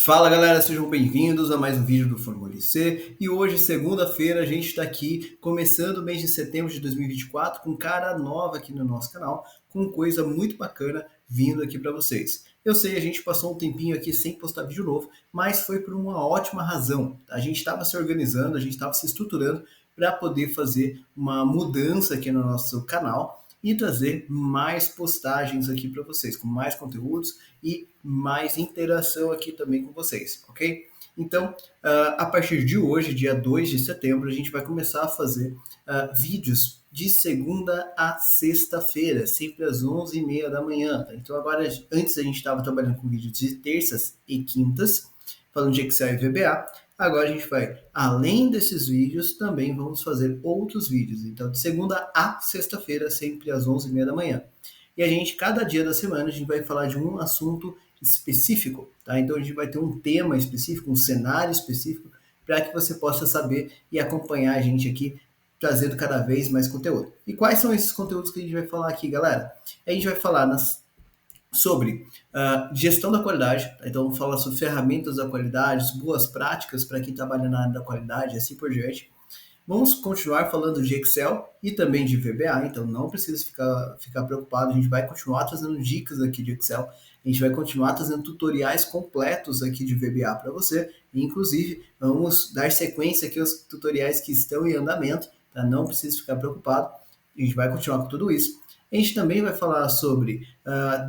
Fala galera, sejam bem-vindos a mais um vídeo do Fórmula C e hoje, segunda-feira, a gente está aqui começando o mês de setembro de 2024 com cara nova aqui no nosso canal, com coisa muito bacana vindo aqui para vocês. Eu sei, a gente passou um tempinho aqui sem postar vídeo novo, mas foi por uma ótima razão. A gente estava se organizando, a gente estava se estruturando para poder fazer uma mudança aqui no nosso canal e trazer mais postagens aqui para vocês, com mais conteúdos e mais interação aqui também com vocês, ok? Então, a partir de hoje, dia 2 de setembro, a gente vai começar a fazer vídeos de segunda a sexta-feira, sempre às 11h30 da manhã. Tá? Então, agora, antes a gente estava trabalhando com vídeos de terças e quintas, falando de Excel e VBA. Agora a gente vai, além desses vídeos, também vamos fazer outros vídeos. Então, de segunda a sexta-feira, sempre às 11h30 da manhã. E a gente, cada dia da semana, a gente vai falar de um assunto específico, tá? Então, a gente vai ter um tema específico, um cenário específico, para que você possa saber e acompanhar a gente aqui, trazendo cada vez mais conteúdo. E quais são esses conteúdos que a gente vai falar aqui, galera? A gente vai falar sobre gestão da qualidade, tá? Então vamos falar sobre ferramentas da qualidade, boas práticas para quem trabalha na área da qualidade e assim por diante. Vamos continuar falando de Excel e também de VBA, então não precisa ficar preocupado, a gente vai continuar trazendo dicas aqui de Excel, a gente vai continuar trazendo tutoriais completos aqui de VBA para você, e, inclusive vamos dar sequência aqui aos tutoriais que estão em andamento, tá? Não precisa ficar preocupado, a gente vai continuar com tudo isso. A gente também vai falar sobre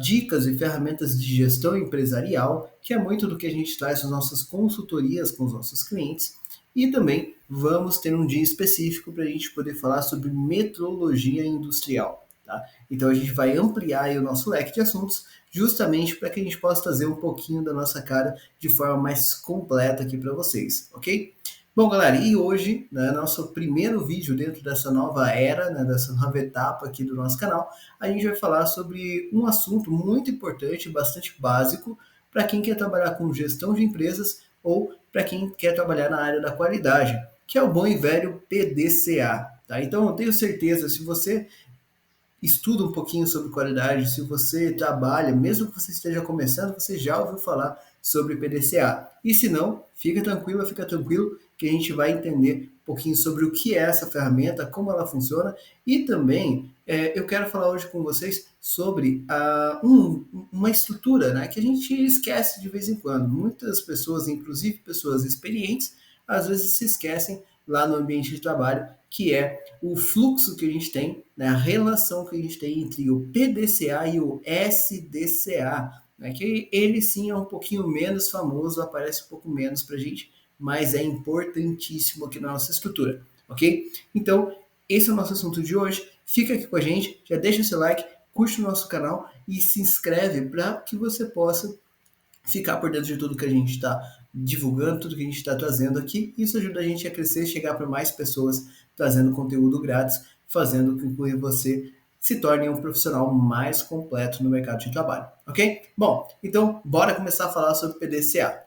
dicas e ferramentas de gestão empresarial, que é muito do que a gente traz nas nossas consultorias com os nossos clientes. E também vamos ter um dia específico para a gente poder falar sobre metrologia industrial. Tá? Então a gente vai ampliar aí o nosso leque de assuntos justamente para que a gente possa trazer um pouquinho da nossa cara de forma mais completa aqui para vocês, ok? Bom, galera, e hoje, né, nosso primeiro vídeo dentro dessa nova era, né, dessa nova etapa aqui do nosso canal, a gente vai falar sobre um assunto muito importante, bastante básico, para quem quer trabalhar com gestão de empresas ou para quem quer trabalhar na área da qualidade, que é o bom e velho PDCA. Tá? Então, eu tenho certeza, se você estuda um pouquinho sobre qualidade, se você trabalha, mesmo que você esteja começando, você já ouviu falar sobre PDCA. E se não, fica tranquilo, que a gente vai entender um pouquinho sobre o que é essa ferramenta, como ela funciona, e também eu quero falar hoje com vocês sobre uma estrutura, né, que a gente esquece de vez em quando. Muitas pessoas, inclusive pessoas experientes, às vezes se esquecem lá no ambiente de trabalho, que é o fluxo que a gente tem, né, a relação que a gente tem entre o PDCA e o SDCA, né, que ele sim é um pouquinho menos famoso, aparece um pouco menos para a gente, mas é importantíssimo aqui na nossa estrutura, ok? Então, esse é o nosso assunto de hoje. Fica aqui com a gente, já deixa seu like, curte o nosso canal e se inscreve para que você possa ficar por dentro de tudo que a gente está divulgando, tudo que a gente está trazendo aqui. Isso ajuda a gente a crescer, chegar para mais pessoas, trazendo conteúdo grátis, fazendo com que você se torne um profissional mais completo no mercado de trabalho, ok? Bom, então bora começar a falar sobre PDCA.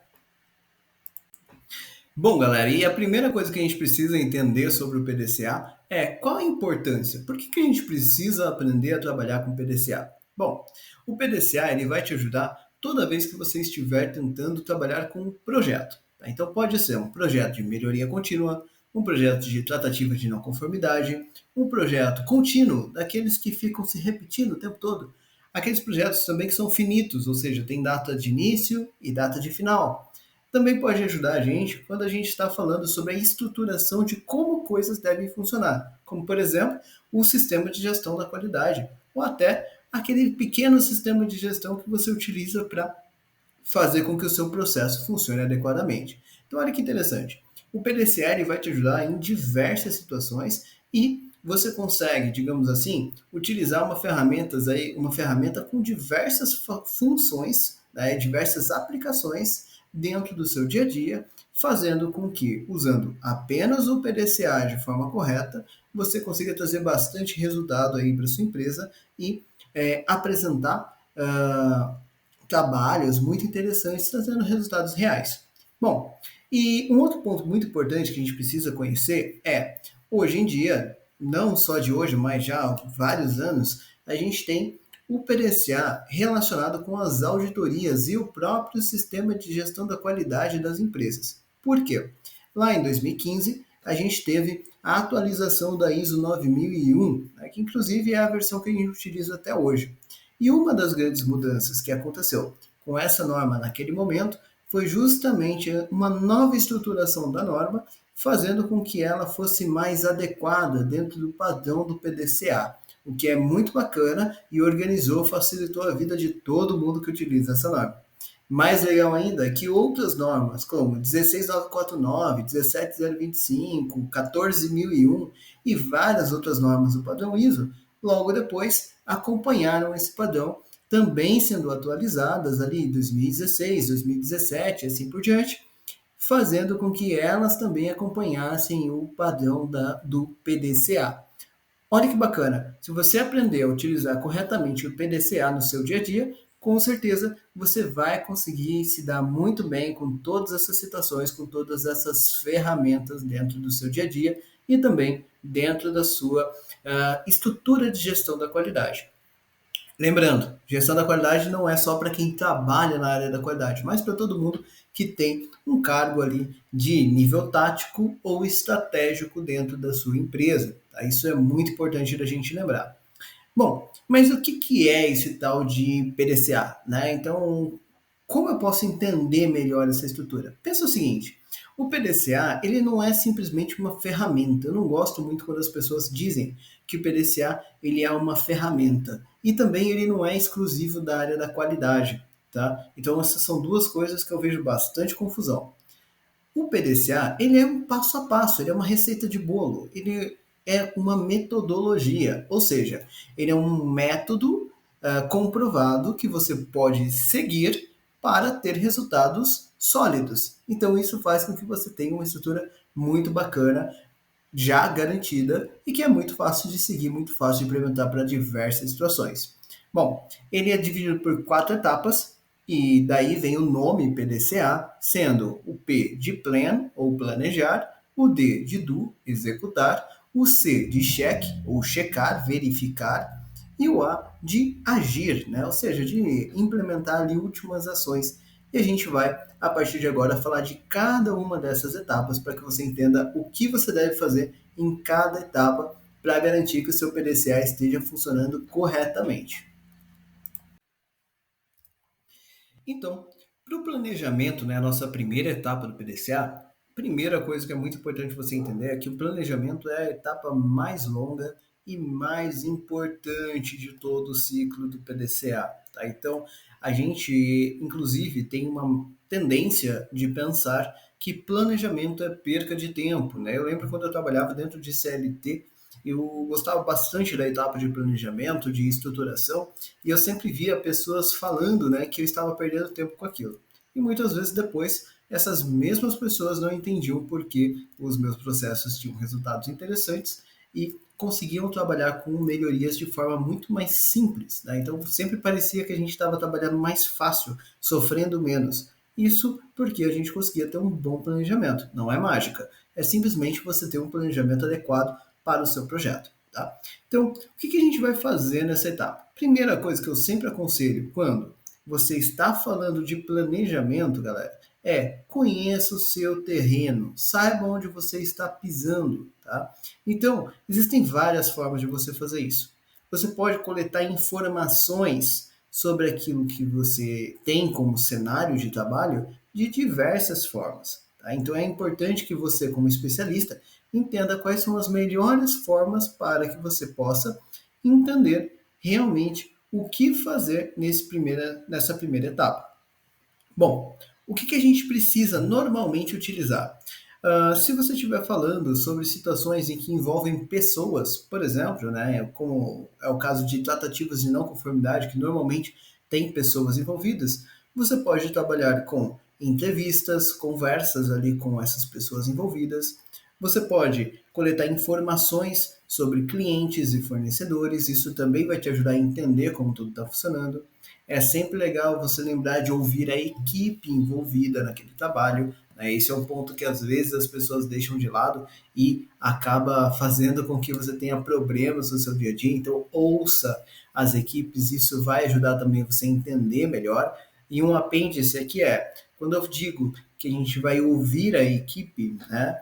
Bom, galera, e a primeira coisa que a gente precisa entender sobre o PDCA é qual a importância. Por que a gente precisa aprender a trabalhar com PDCA? Bom, o PDCA ele vai te ajudar toda vez que você estiver tentando trabalhar com um projeto. Tá? Então pode ser um projeto de melhoria contínua, um projeto de tratativa de não conformidade, um projeto contínuo, daqueles que ficam se repetindo o tempo todo. Aqueles projetos também que são finitos, ou seja, tem data de início e data de final. Também pode ajudar a gente quando a gente está falando sobre a estruturação de como coisas devem funcionar, como, por exemplo, o sistema de gestão da qualidade, ou até aquele pequeno sistema de gestão que você utiliza para fazer com que o seu processo funcione adequadamente. Então, olha que interessante. O PDCL vai te ajudar em diversas situações e você consegue, digamos assim, utilizar uma ferramenta com diversas funções, né, diversas aplicações dentro do seu dia a dia, fazendo com que, usando apenas o PDCA de forma correta, você consiga trazer bastante resultado aí para sua empresa e apresentar trabalhos muito interessantes, trazendo resultados reais. Bom, e um outro ponto muito importante que a gente precisa conhecer é, hoje em dia, não só de hoje, mas já há vários anos, a gente tem o PDCA relacionado com as auditorias e o próprio sistema de gestão da qualidade das empresas. Por quê? Lá em 2015, a gente teve a atualização da ISO 9001, né, que inclusive é a versão que a gente utiliza até hoje. E uma das grandes mudanças que aconteceu com essa norma naquele momento foi justamente uma nova estruturação da norma, fazendo com que ela fosse mais adequada dentro do padrão do PDCA, o que é muito bacana e organizou, facilitou a vida de todo mundo que utiliza essa norma. Mais legal ainda é que outras normas, como 16949, 17025, 14001 e várias outras normas do padrão ISO, logo depois acompanharam esse padrão, também sendo atualizadas ali em 2016, 2017 e assim por diante, fazendo com que elas também acompanhassem o padrão do PDCA. Olha que bacana, se você aprender a utilizar corretamente o PDCA no seu dia a dia, com certeza você vai conseguir se dar muito bem com todas essas situações, com todas essas ferramentas dentro do seu dia a dia e também dentro da sua estrutura de gestão da qualidade. Lembrando, gestão da qualidade não é só para quem trabalha na área da qualidade, mas para todo mundo que tem um cargo ali de nível tático ou estratégico dentro da sua empresa. Tá? Isso é muito importante da gente lembrar. Bom, mas o que é esse tal de PDCA? Né? Então, como eu posso entender melhor essa estrutura? Pensa o seguinte, o PDCA ele não é simplesmente uma ferramenta. Eu não gosto muito quando as pessoas dizem que o PDCA ele é uma ferramenta. E também ele não é exclusivo da área da qualidade. Tá? Então essas são duas coisas que eu vejo bastante confusão. O PDCA, ele é um passo a passo, ele é uma receita de bolo, ele é uma metodologia, ou seja, ele é um método comprovado que você pode seguir para ter resultados sólidos. Então isso faz com que você tenha uma estrutura muito bacana, já garantida e que é muito fácil de seguir, muito fácil de implementar para diversas situações. Bom, ele é dividido por 4 etapas e daí vem o nome PDCA, sendo o P de plan ou planejar, o D de do, executar, o C de check ou checar, verificar e o A de agir, né? Ou seja, de implementar ali últimas ações. E a gente vai, a partir de agora, falar de cada uma dessas etapas para que você entenda o que você deve fazer em cada etapa para garantir que o seu PDCA esteja funcionando corretamente. Então, para o planejamento, né, a nossa primeira etapa do PDCA, a primeira coisa que é muito importante você entender é que o planejamento é a etapa mais longa e mais importante de todo o ciclo do PDCA. Tá? Então, a gente, inclusive, tem uma tendência de pensar que planejamento é perca de tempo. Né? Eu lembro quando eu trabalhava dentro de CLT, eu gostava bastante da etapa de planejamento, de estruturação, e eu sempre via pessoas falando, né, que eu estava perdendo tempo com aquilo. E muitas vezes depois, essas mesmas pessoas não entendiam por que os meus processos tinham resultados interessantes e conseguiam trabalhar com melhorias de forma muito mais simples. Né? Então sempre parecia que a gente estava trabalhando mais fácil, sofrendo menos. Isso porque a gente conseguia ter um bom planejamento. Não é mágica, é simplesmente você ter um planejamento adequado para o seu projeto. Tá? Então, o que a gente vai fazer nessa etapa? Primeira coisa que eu sempre aconselho quando você está falando de planejamento, galera, é conheça o seu terreno, saiba onde você está pisando. Tá? Então, existem várias formas de você fazer isso. Você pode coletar informações sobre aquilo que você tem como cenário de trabalho de diversas formas. Tá? Então, é importante que você, como especialista, entenda quais são as melhores formas para que você possa entender realmente o que fazer nessa primeira etapa. Bom, o que a gente precisa normalmente utilizar? Se você estiver falando sobre situações em que envolvem pessoas, por exemplo, né, como é o caso de tratativas de não conformidade, que normalmente tem pessoas envolvidas, você pode trabalhar com entrevistas, conversas ali com essas pessoas envolvidas. Você pode coletar informações sobre clientes e fornecedores, isso também vai te ajudar a entender como tudo está funcionando. É sempre legal você lembrar de ouvir a equipe envolvida naquele trabalho. Né? Esse é um ponto que às vezes as pessoas deixam de lado e acaba fazendo com que você tenha problemas no seu dia a dia. Então, ouça as equipes, isso vai ajudar também você a entender melhor. E um apêndice aqui é, quando eu digo que a gente vai ouvir a equipe, né?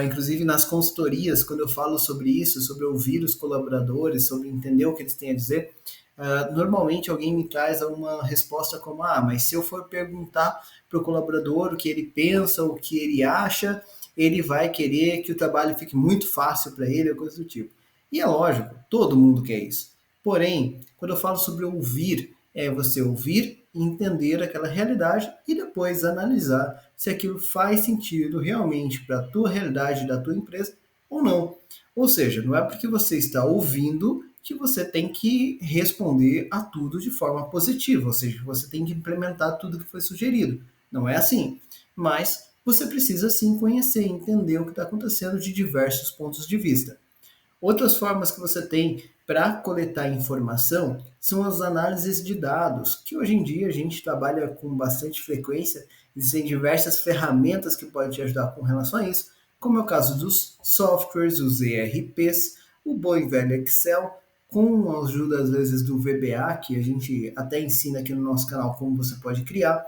Inclusive nas consultorias, quando eu falo sobre isso, sobre ouvir os colaboradores, sobre entender o que eles têm a dizer, normalmente alguém me traz uma resposta como: ah, mas se eu for perguntar para o colaborador o que ele pensa, o que ele acha, ele vai querer que o trabalho fique muito fácil para ele, ou coisa do tipo. E é lógico, todo mundo quer isso. Porém, quando eu falo sobre ouvir, é você ouvir, entender aquela realidade e depois analisar se aquilo faz sentido realmente para a tua realidade da tua empresa ou não. Ou seja, não é porque você está ouvindo que você tem que responder a tudo de forma positiva, ou seja, você tem que implementar tudo que foi sugerido. Não é assim. Mas você precisa sim conhecer, entender o que está acontecendo de diversos pontos de vista. Outras formas que você tem para coletar informação são as análises de dados, que hoje em dia a gente trabalha com bastante frequência. Existem diversas ferramentas que podem te ajudar com relação a isso, como é o caso dos softwares, os ERPs, o bom e velho Excel, com a ajuda às vezes do VBA, que a gente até ensina aqui no nosso canal como você pode criar.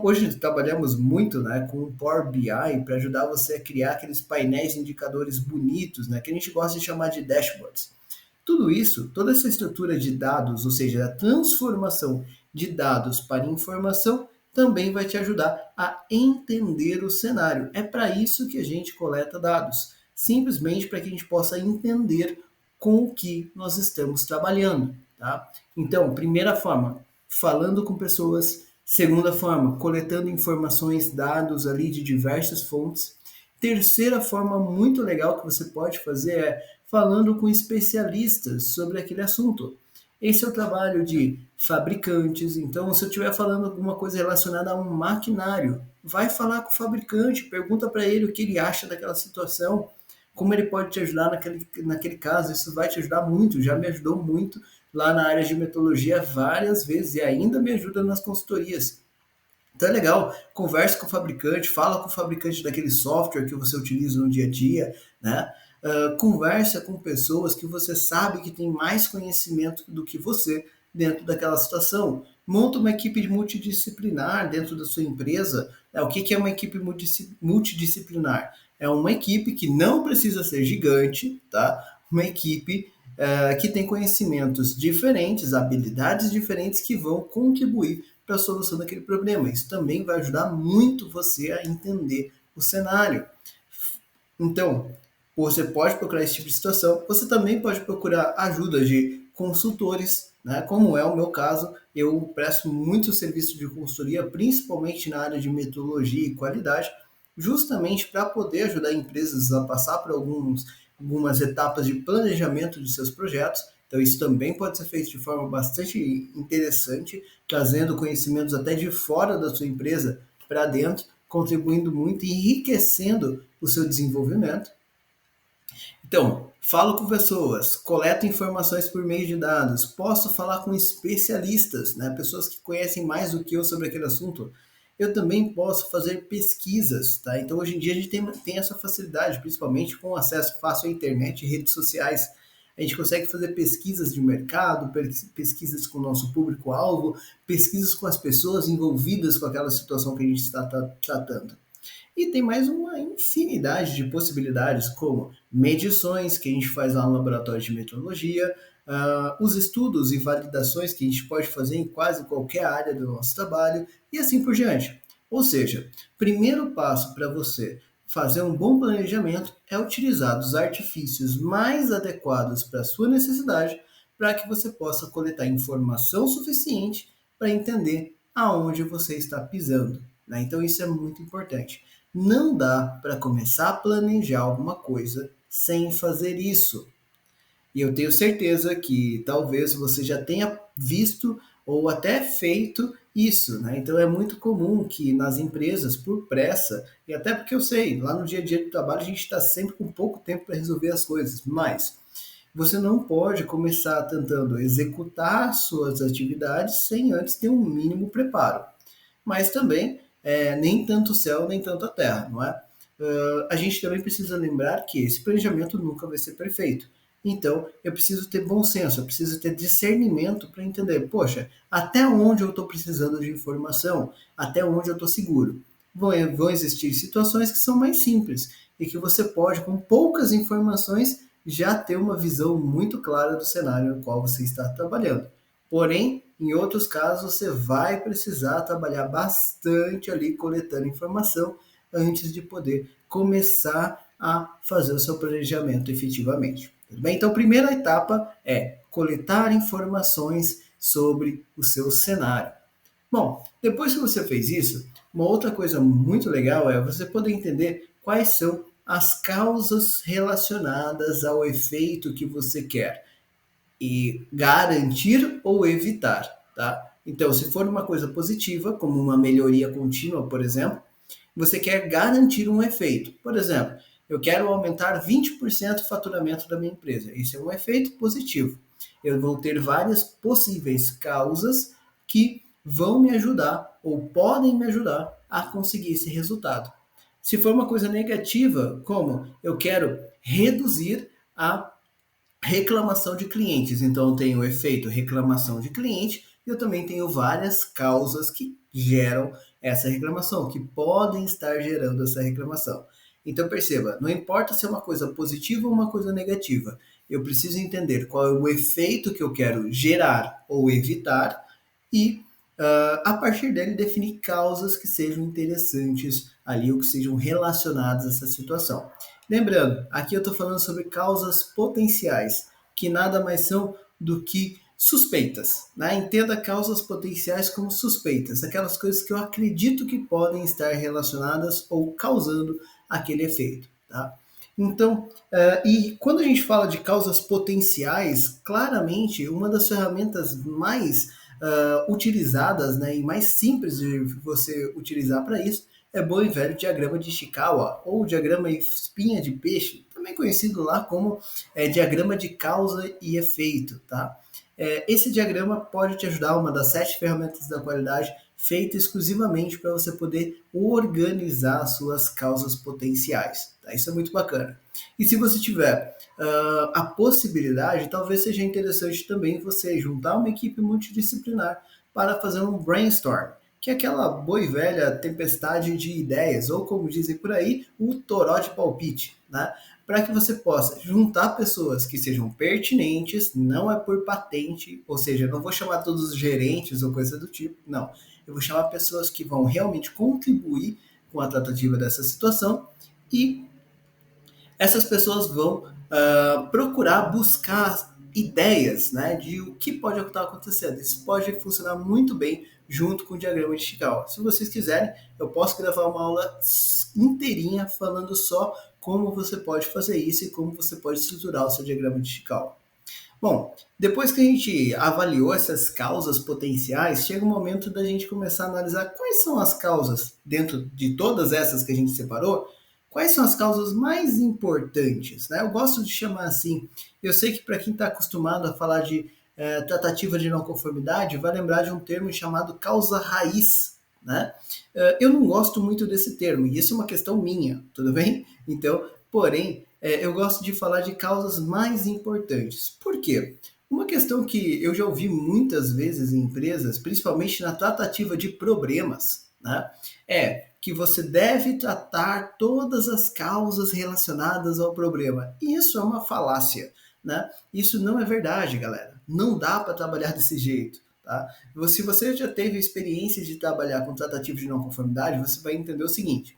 Hoje trabalhamos muito, né, com o Power BI para ajudar você a criar aqueles painéis indicadores bonitos, né, que a gente gosta de chamar de dashboards. Tudo isso, toda essa estrutura de dados, ou seja, a transformação de dados para informação, também vai te ajudar a entender o cenário. É para isso que a gente coleta dados, simplesmente para que a gente possa entender com o que nós estamos trabalhando, tá? Então, primeira forma, falando com pessoas. Segunda forma, coletando informações, dados ali de diversas fontes. Terceira forma muito legal que você pode fazer é falando com especialistas sobre aquele assunto. Esse é o trabalho de fabricantes. Então, se eu estiver falando alguma coisa relacionada a um maquinário, vai falar com o fabricante, pergunta para ele o que ele acha daquela situação, como ele pode te ajudar naquele caso. Isso vai te ajudar muito, já me ajudou muito lá na área de metodologia várias vezes e ainda me ajuda nas consultorias. Então é legal, converse com o fabricante, fala com o fabricante daquele software que você utiliza no dia a dia, né? Conversa com pessoas que você sabe que tem mais conhecimento do que você dentro daquela situação. Monta uma equipe multidisciplinar dentro da sua empresa. O que é uma equipe multidisciplinar? É uma equipe que não precisa ser gigante, tá? Uma equipe que tem conhecimentos diferentes, habilidades diferentes que vão contribuir para a solução daquele problema. Isso também vai ajudar muito você a entender o cenário. Então, você pode procurar esse tipo de situação. Você também pode procurar ajuda de consultores, né? Como é o meu caso, eu presto muito serviço de consultoria, principalmente na área de metodologia e qualidade, justamente para poder ajudar empresas a passar por algumas etapas de planejamento de seus projetos. Então, isso também pode ser feito de forma bastante interessante, trazendo conhecimentos até de fora da sua empresa para dentro, contribuindo muito e enriquecendo o seu desenvolvimento. Então, falo com pessoas, coleto informações por meio de dados, posso falar com especialistas, né, pessoas que conhecem mais do que eu sobre aquele assunto. Eu também posso fazer pesquisas, tá? Então, hoje em dia a gente tem essa facilidade, principalmente com acesso fácil à internet e redes sociais. A gente consegue fazer pesquisas de mercado, pesquisas com o nosso público-alvo, pesquisas com as pessoas envolvidas com aquela situação que a gente está tratando. E tem mais uma infinidade de possibilidades, como medições que a gente faz lá no laboratório de metrologia, os estudos e validações que a gente pode fazer em quase qualquer área do nosso trabalho e assim por diante. Ou seja, primeiro passo para você fazer um bom planejamento é utilizar os artifícios mais adequados para a sua necessidade, para que você possa coletar informação suficiente para entender aonde você está pisando, né? Então isso é muito importante. Não dá para começar a planejar alguma coisa sem fazer isso. E eu tenho certeza que talvez você já tenha visto ou até feito isso, né? Então é muito comum que nas empresas, por pressa, e até porque eu sei, lá no dia a dia do trabalho a gente está sempre com pouco tempo para resolver as coisas, mas você não pode começar tentando executar suas atividades sem antes ter um mínimo preparo. Mas também nem tanto o céu, nem tanto a terra, não é? A gente também precisa lembrar que esse planejamento nunca vai ser perfeito. Então, eu preciso ter bom senso, eu preciso ter discernimento para entender, poxa, até onde eu estou precisando de informação, até onde eu estou seguro. Vão existir situações que são mais simples e que você pode, com poucas informações, já ter uma visão muito clara do cenário no qual você está trabalhando. Porém, em outros casos, você vai precisar trabalhar bastante ali coletando informação antes de poder começar a fazer o seu planejamento efetivamente. Tudo bem? Então, a primeira etapa é coletar informações sobre o seu cenário. Bom, depois que você fez isso, uma outra coisa muito legal é você poder entender quais são as causas relacionadas ao efeito que você quer e garantir ou evitar, tá? Então, se for uma coisa positiva, como uma melhoria contínua, por exemplo, você quer garantir um efeito. Por exemplo, eu quero aumentar 20% o faturamento da minha empresa. Esse é um efeito positivo. Eu vou ter várias possíveis causas que vão me ajudar ou podem me ajudar a conseguir esse resultado. Se for uma coisa negativa, como eu quero reduzir a reclamação de clientes. Então, eu tenho o efeito reclamação de cliente e eu também tenho várias causas que geram essa reclamação, que podem estar gerando essa reclamação. Então, perceba, não importa se é uma coisa positiva ou uma coisa negativa, eu preciso entender qual é o efeito que eu quero gerar ou evitar e, a partir dele, definir causas que sejam interessantes ali ou que sejam relacionadas a essa situação. Lembrando, aqui eu estou falando sobre causas potenciais, que nada mais são do que suspeitas. Né? Entenda causas potenciais como suspeitas, aquelas coisas que eu acredito que podem estar relacionadas ou causando aquele efeito. Tá? Então, e quando a gente fala de causas potenciais, claramente uma das ferramentas mais utilizadas, né, e mais simples de você utilizar para isso é bom e velho diagrama de Ishikawa, ou diagrama espinha de peixe, também conhecido lá como diagrama de causa e efeito, tá? Esse diagrama pode te ajudar, uma das 7 ferramentas da qualidade, feita exclusivamente para você poder organizar as suas causas potenciais. Tá? Isso é muito bacana. E se você tiver a possibilidade, talvez seja interessante também você juntar uma equipe multidisciplinar para fazer um brainstorm, que é aquela boa e velha tempestade de ideias, ou como dizem por aí, o toró de palpite, né? Para que você possa juntar pessoas que sejam pertinentes, não é por patente, ou seja, eu não vou chamar todos os gerentes ou coisa do tipo, não. Eu vou chamar pessoas que vão realmente contribuir com a tratativa dessa situação e essas pessoas vão procurar buscar ideias, né, de o que pode estar acontecendo. Isso pode funcionar muito bem junto com o diagrama de Ishikawa. Se vocês quiserem, eu posso gravar uma aula inteirinha falando só como você pode fazer isso e como você pode estruturar o seu diagrama de Ishikawa. Bom, depois que a gente avaliou essas causas potenciais, chega o momento da gente começar a analisar quais são as causas, dentro de todas essas que a gente separou, quais são as causas mais importantes, né? Eu gosto de chamar assim. Eu sei que para quem está acostumado a falar de tratativa de não conformidade, vai lembrar de um termo chamado causa raiz, né? Eu não gosto muito desse termo, e isso é uma questão minha, tudo bem? Então, porém, eu gosto de falar de causas mais importantes. Por quê? Uma questão que eu já ouvi muitas vezes em empresas, principalmente na tratativa de problemas, né, é que você deve tratar todas as causas relacionadas ao problema. E isso é uma falácia, né? Isso não é verdade, galera. Não dá para trabalhar desse jeito. Tá? Se você já teve experiência de trabalhar com tratativa de não conformidade, você vai entender o seguinte: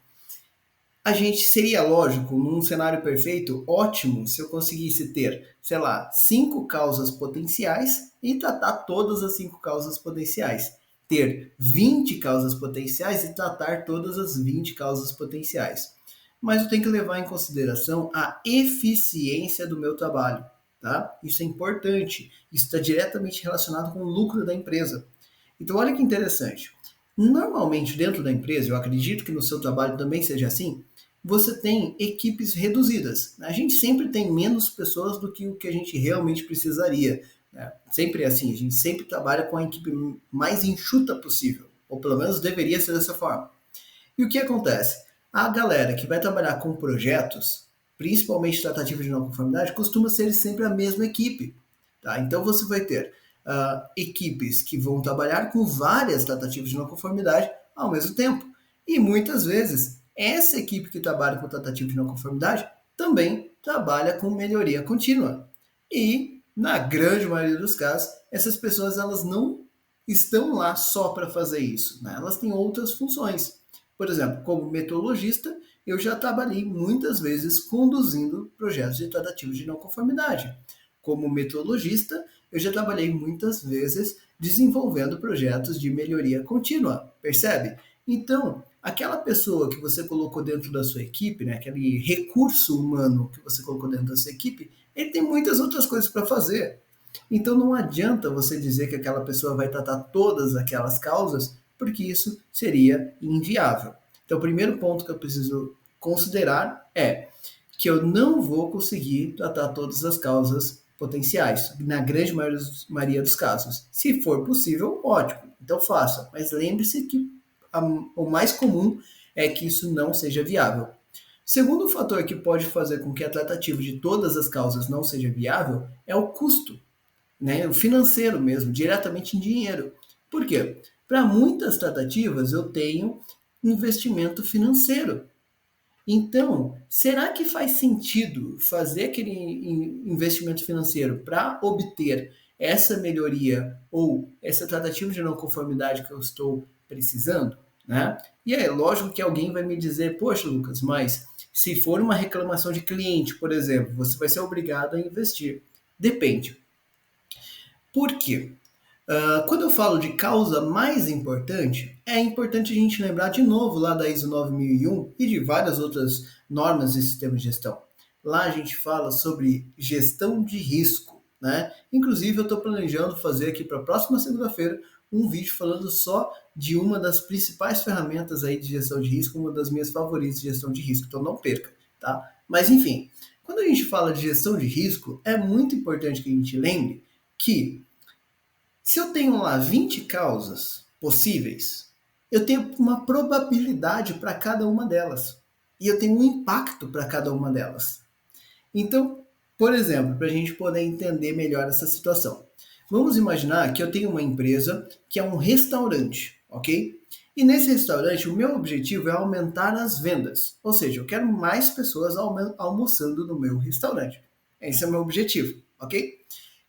a gente seria lógico, num cenário perfeito, ótimo se eu conseguisse ter, sei lá, 5 causas potenciais e tratar todas as 5 causas potenciais. Ter 20 causas potenciais e tratar todas as 20 causas potenciais. Mas eu tenho que levar em consideração a eficiência do meu trabalho. Tá? Isso é importante. Isso está diretamente relacionado com o lucro da empresa. Então, olha que interessante. Normalmente, dentro da empresa, eu acredito que no seu trabalho também seja assim, você tem equipes reduzidas. A gente sempre tem menos pessoas do que o que a gente realmente precisaria. Né? Sempre é assim, a gente sempre trabalha com a equipe mais enxuta possível, ou pelo menos deveria ser dessa forma. E o que acontece? A galera que vai trabalhar com projetos principalmente tratativa de não conformidade, costuma ser sempre a mesma equipe. Tá? Então você vai ter equipes que vão trabalhar com várias tratativas de não conformidade ao mesmo tempo. E muitas vezes, essa equipe que trabalha com tratativa de não conformidade também trabalha com melhoria contínua. E, na grande maioria dos casos, essas pessoas elas não estão lá só para fazer isso, né? Elas têm outras funções. Por exemplo, como meteorologista, eu já trabalhei muitas vezes conduzindo projetos de tratativa de não conformidade. Como meteorologista, eu já trabalhei muitas vezes desenvolvendo projetos de melhoria contínua, percebe? Então, aquela pessoa que você colocou dentro da sua equipe, né, aquele recurso humano que você colocou dentro da sua equipe, ele tem muitas outras coisas para fazer. Então não adianta você dizer que aquela pessoa vai tratar todas aquelas causas, porque isso seria inviável. Então, o primeiro ponto que eu preciso considerar é que eu não vou conseguir tratar todas as causas potenciais, na grande maioria dos casos. Se for possível, ótimo, então faça. Mas lembre-se que o mais comum é que isso não seja viável. Segundo fator que pode fazer com que a tratativa de todas as causas não seja viável é o custo, né? O financeiro mesmo, diretamente em dinheiro. Por quê? Para muitas tratativas eu tenho investimento financeiro. Então, será que faz sentido fazer aquele investimento financeiro para obter essa melhoria ou essa tratativa de não conformidade que eu estou precisando? Né? E é lógico que alguém vai me dizer, poxa, Lucas, mas se for uma reclamação de cliente, por exemplo, você vai ser obrigado a investir. Depende. Por quê? Quando eu falo de causa mais importante, é importante a gente lembrar de novo lá da ISO 9001 e de várias outras normas e sistemas de gestão. Lá a gente fala sobre gestão de risco, né? Inclusive eu estou planejando fazer aqui para a próxima segunda-feira um vídeo falando só de uma das principais ferramentas aí de gestão de risco, uma das minhas favoritas de gestão de risco, então não perca, tá? Mas enfim, quando a gente fala de gestão de risco, é muito importante que a gente lembre que se eu tenho lá 20 causas possíveis, eu tenho uma probabilidade para cada uma delas. E eu tenho um impacto para cada uma delas. Então, por exemplo, para a gente poder entender melhor essa situação. Vamos imaginar que eu tenho uma empresa que é um restaurante, ok? E nesse restaurante, o meu objetivo é aumentar as vendas. Ou seja, eu quero mais pessoas almoçando no meu restaurante. Esse é o meu objetivo, ok?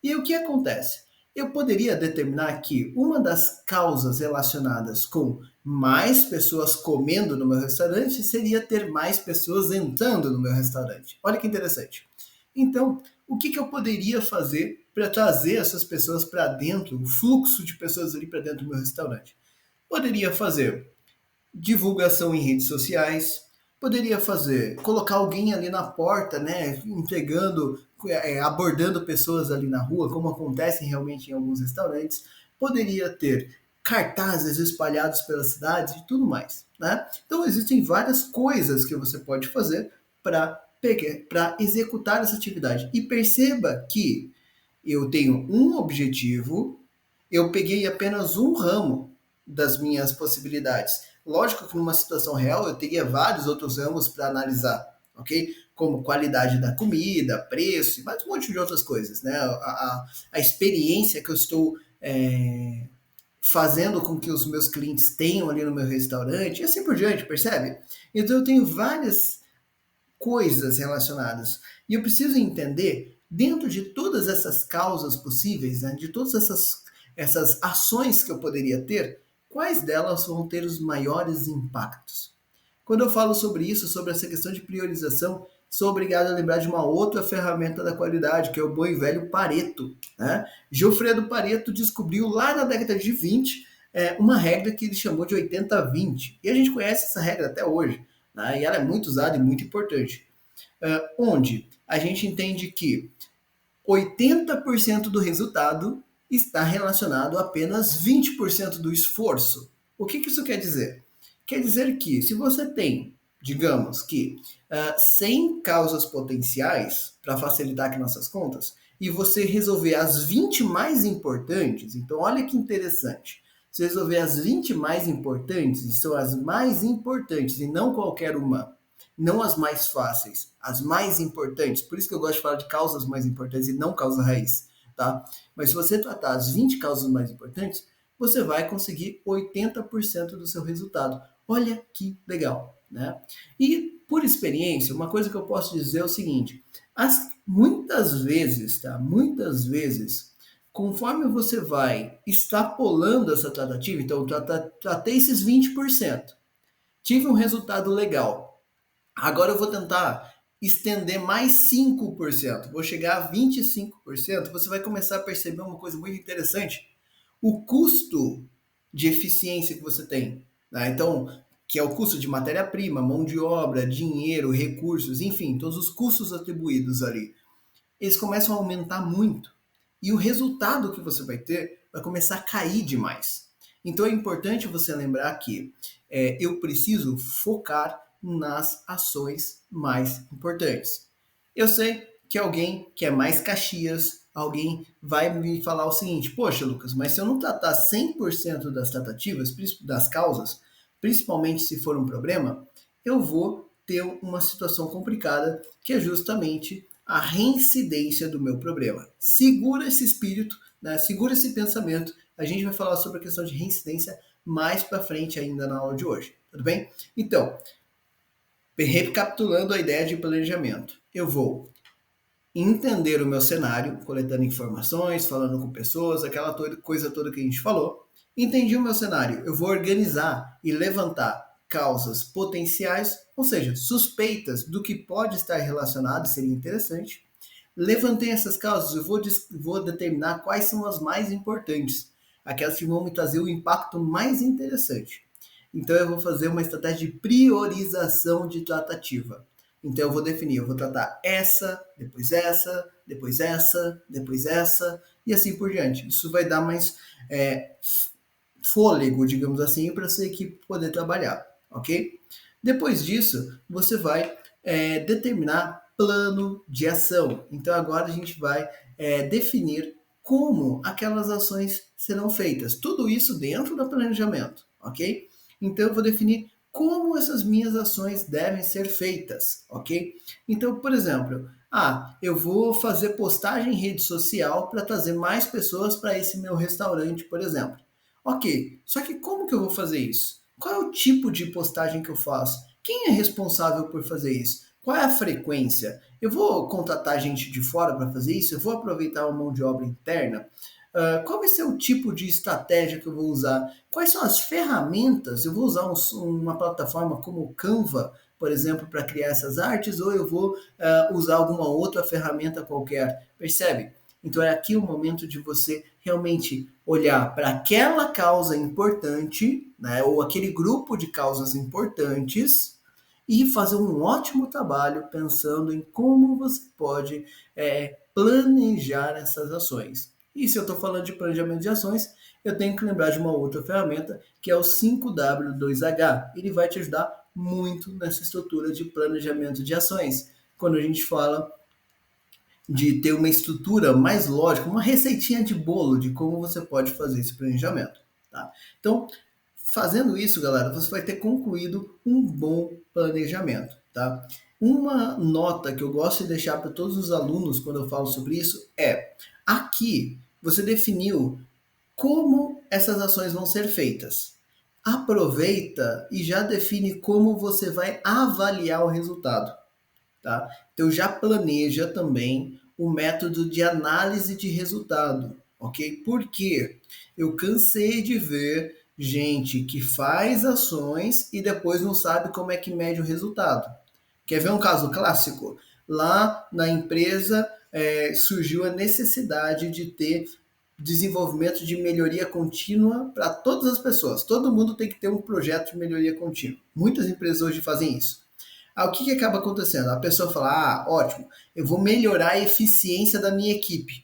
E o que acontece? Eu poderia determinar que uma das causas relacionadas com mais pessoas comendo no meu restaurante seria ter mais pessoas entrando no meu restaurante. Olha que interessante. Então, o que eu poderia fazer para trazer essas pessoas para dentro, o fluxo de pessoas ali para dentro do meu restaurante? Poderia fazer divulgação em redes sociais, poderia fazer, colocar alguém ali na porta, né, entregando, abordando pessoas ali na rua, como acontece realmente em alguns restaurantes, poderia ter cartazes espalhados pela cidade e tudo mais, né? Então existem várias coisas que você pode fazer para executar essa atividade. E perceba que eu tenho um objetivo, eu peguei apenas um ramo das minhas possibilidades. Lógico que numa situação real eu teria vários outros ramos para analisar, ok? Como qualidade da comida, preço e mais um monte de outras coisas, né? A experiência que eu estou fazendo com que os meus clientes tenham ali no meu restaurante e assim por diante, percebe? Então eu tenho várias coisas relacionadas e eu preciso entender dentro de todas essas causas possíveis, né, de todas essas ações que eu poderia ter, quais delas vão ter os maiores impactos? Quando eu falo sobre isso, sobre essa questão de priorização, sou obrigado a lembrar de uma outra ferramenta da qualidade, que é o bom e velho Pareto. Né? Gilfredo Pareto descobriu lá na década de 20 uma regra que ele chamou de 80-20. E a gente conhece essa regra até hoje. Né? E ela é muito usada e muito importante. Onde a gente entende que 80% do resultado está relacionado a apenas 20% do esforço. O que isso quer dizer? Quer dizer que se você tem, digamos que 100 causas potenciais para facilitar aqui nossas contas, e você resolver as 20 mais importantes, então olha que interessante. Se resolver as 20 mais importantes, e são as mais importantes e não qualquer uma, não as mais fáceis, as mais importantes. Por isso que eu gosto de falar de causas mais importantes e não causa raiz, tá? Mas se você tratar as 20 causas mais importantes, você vai conseguir 80% do seu resultado. Olha que legal, né? E por experiência, uma coisa que eu posso dizer é o seguinte: muitas vezes, tá? Muitas vezes, conforme você vai extrapolando essa tratativa, então eu tratei esses 20%, tive um resultado legal. Agora eu vou tentar estender mais 5%, vou chegar a 25%, você vai começar a perceber uma coisa muito interessante: o custo de eficiência que você tem, né? Então, que é o custo de matéria-prima, mão de obra, dinheiro, recursos, enfim, todos os custos atribuídos ali, eles começam a aumentar muito. E o resultado que você vai ter vai começar a cair demais. Então é importante você lembrar que eu preciso focar nas ações mais importantes. Eu sei que alguém que é mais Caxias, alguém vai me falar o seguinte: poxa, Lucas, mas se eu não tratar 100% das tratativas, das causas, principalmente se for um problema, eu vou ter uma situação complicada, que é justamente a reincidência do meu problema. Segura esse espírito, né? Segura esse pensamento. A gente vai falar sobre a questão de reincidência mais para frente ainda na aula de hoje, tudo bem? Então, recapitulando a ideia de planejamento, eu vou entender o meu cenário, coletando informações, falando com pessoas, aquela coisa toda que a gente falou. Entendi o meu cenário, eu vou organizar e levantar causas potenciais, ou seja, suspeitas do que pode estar relacionado e seria interessante. Levantei essas causas, eu vou determinar quais são as mais importantes, aquelas que vão me trazer o impacto mais interessante. Então eu vou fazer uma estratégia de priorização de tratativa. Então eu vou definir, eu vou tratar essa, depois essa, depois essa, depois essa, e assim por diante. Isso vai dar mais fôlego, digamos assim, para essa equipe poder trabalhar, ok? Depois disso, você vai determinar plano de ação. Então agora a gente vai definir como aquelas ações serão feitas. Tudo isso dentro do planejamento, ok? Então eu vou definir como essas minhas ações devem ser feitas, ok? Então, por exemplo, eu vou fazer postagem em rede social para trazer mais pessoas para esse meu restaurante, por exemplo. Ok, só que como que eu vou fazer isso? Qual é o tipo de postagem que eu faço? Quem é responsável por fazer isso? Qual é a frequência? Eu vou contratar gente de fora para fazer isso? Eu vou aproveitar uma mão de obra interna? Qual vai ser o tipo de estratégia que eu vou usar? Quais são as ferramentas? Eu vou usar uma plataforma como o Canva, por exemplo, para criar essas artes, ou eu vou usar alguma outra ferramenta qualquer? Percebe? Então é aqui o momento de você realmente olhar para aquela causa importante, né, ou aquele grupo de causas importantes, e fazer um ótimo trabalho pensando em como você pode planejar essas ações. E se eu estou falando de planejamento de ações, eu tenho que lembrar de uma outra ferramenta, que é o 5W2H. Ele vai te ajudar muito nessa estrutura de planejamento de ações. Quando a gente fala de ter uma estrutura mais lógica, uma receitinha de bolo de como você pode fazer esse planejamento. Tá? Então, fazendo isso, galera, você vai ter concluído um bom planejamento. Tá? Uma nota que eu gosto de deixar para todos os alunos quando eu falo sobre isso é: aqui você definiu como essas ações vão ser feitas. Aproveita e já define como você vai avaliar o resultado. Tá? Então já planeja também o método de análise de resultado, ok? Porque eu cansei de ver gente que faz ações e depois não sabe como é que mede o resultado. Quer ver um caso clássico? Lá na empresa surgiu a necessidade de ter desenvolvimento de melhoria contínua para todas as pessoas. Todo mundo tem que ter um projeto de melhoria contínua. Muitas empresas hoje fazem isso. O que acaba acontecendo? A pessoa fala: ótimo, eu vou melhorar a eficiência da minha equipe.